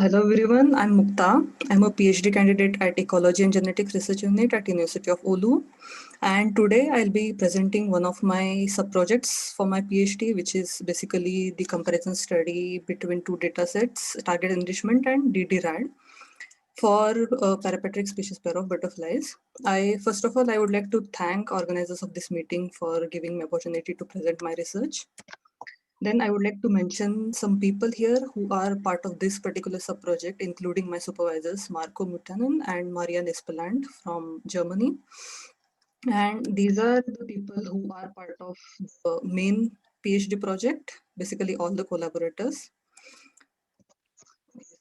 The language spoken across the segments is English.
Hello everyone, I'm Mukta. I'm a PhD candidate at Ecology and Genetics Research Unit at University of Oulu. And today I'll be presenting one of my sub-projects for my PhD, which is basically the comparison study between two datasets, target enrichment and DDRAD, for a parapatric species pair of butterflies. First of all, I would like to thank organizers of this meeting for giving me opportunity to present my research. Then I would like to mention some people here who are part of this particular sub-project, including my supervisors, Marco Mutanen and Maria Nespeland from Germany. And these are the people who are part of the main PhD project, basically all the collaborators.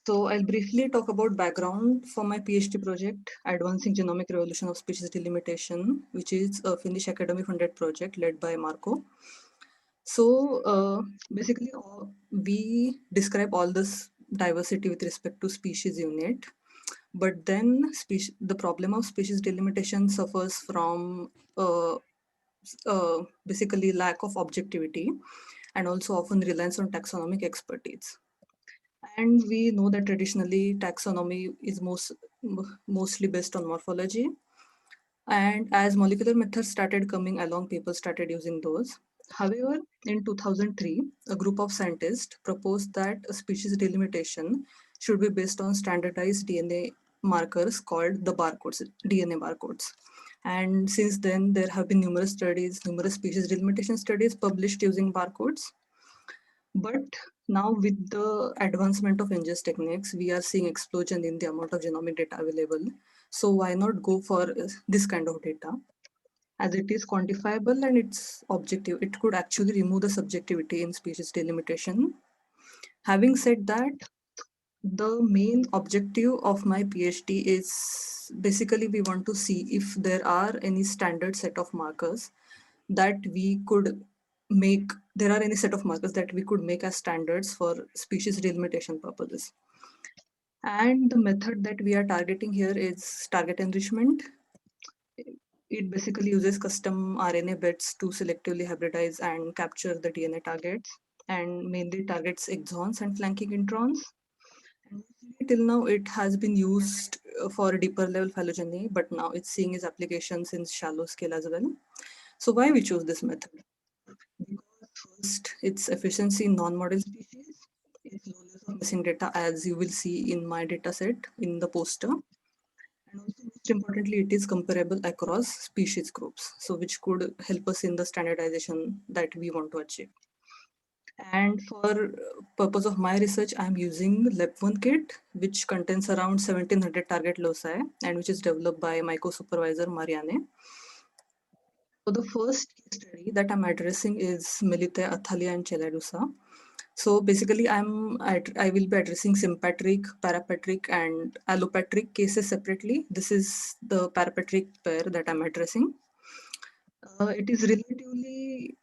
So I'll briefly talk about background for my PhD project, Advancing Genomic Revolution of Species Delimitation, which is a Finnish academy funded project led by Marco. So basically, we describe all this diversity with respect to species unit, but then the problem of species delimitation suffers from basically lack of objectivity and also often reliance on taxonomic expertise. And we know that traditionally taxonomy is mostly based on morphology. And as molecular methods started coming along, people started using those. However, in 2003, a group of scientists proposed that a species delimitation should be based on standardized DNA markers called the barcodes, DNA barcodes. And since then, there have been numerous studies, numerous species delimitation studies published using barcodes. But now with the advancement of ingest techniques, we are seeing explosion in the amount of genomic data available. So why not go for this kind of data? As it is quantifiable and it's objective, it could actually remove the subjectivity in species delimitation. Having said that, the main objective of my PhD is basically we want to see if there are any standard set of markers that we could make, there are any set of markers that we could make as standards for species delimitation purposes. And the method that we are targeting here is target enrichment. It basically uses custom RNA bits to selectively hybridize and capture the DNA targets, and mainly targets exons and flanking introns. And till now, it has been used for deeper level phylogeny, but now it's seeing its applications in shallow scale as well. So why we chose this method? Because first, its efficiency in non-model species, its low loss of missing data, as you will see in my data set in the poster. And also, most importantly, it is comparable across species groups, so which could help us in the standardization that we want to achieve. And for purpose of my research, I'm using LEP1 kit, which contains around 1700 target loci and which is developed by my co-supervisor Marianne. So the first case study that I'm addressing is Melithaea athalia and Cheladusa. So basically, I will be addressing sympatric, parapatric, and allopatric cases separately. This is the parapatric pair that I'm addressing. It is relatively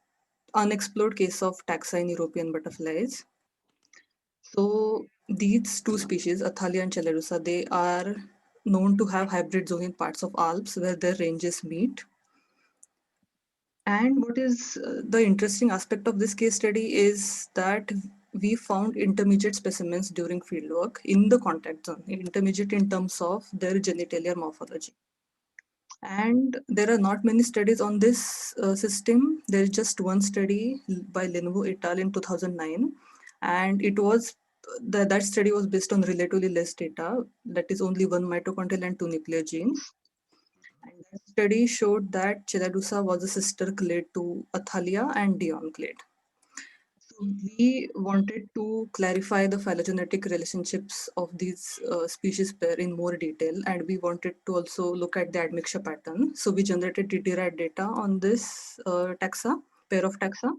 unexplored case of taxa in European butterflies. So these two species, Athalia and Cheladusa, they are known to have hybrid zone in parts of Alps where their ranges meet. And what is the interesting aspect of this case study is that we found intermediate specimens during fieldwork in the contact zone, intermediate in terms of their genitalia morphology. And there are not many studies on this system. There is just one study by Linwu et al. In 2009, and it was that study was based on relatively less data. That is only one mitochondrial and two nuclear genes. And that study showed that Cheladusa was a sister clade to Athalia and Dion clade. So we wanted to clarify the phylogenetic relationships of these species pair in more detail, and we wanted to also look at the admixture pattern. So we generated DDRAD data on this pair of taxa.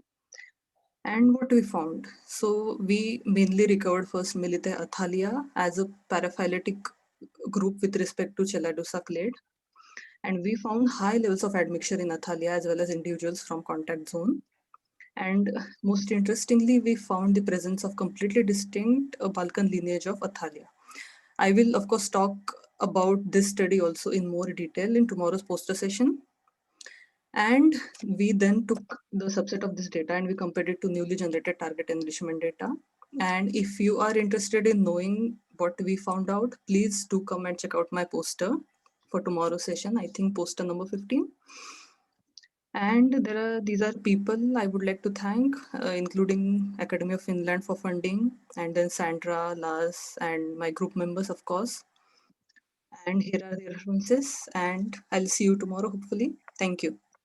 And what we found? So we mainly recovered first Melithaea athalia as a paraphyletic group with respect to Cheladusa clade. And we found high levels of admixture in Athalia as well as individuals from contact zone. And most interestingly, we found the presence of completely distinct Balkan lineage of Athalia. I will, of course, talk about this study also in more detail in tomorrow's poster session. And we then took the subset of this data and we compared it to newly generated target enrichment data. And if you are interested in knowing what we found out, please do come and check out my poster for tomorrow's session. I think poster number 15. And these are people I would like to thank, including Academy of Finland for funding, and then Sandra, Lars, and my group members, of course. And here are the references, and I'll see you tomorrow, hopefully. Thank you.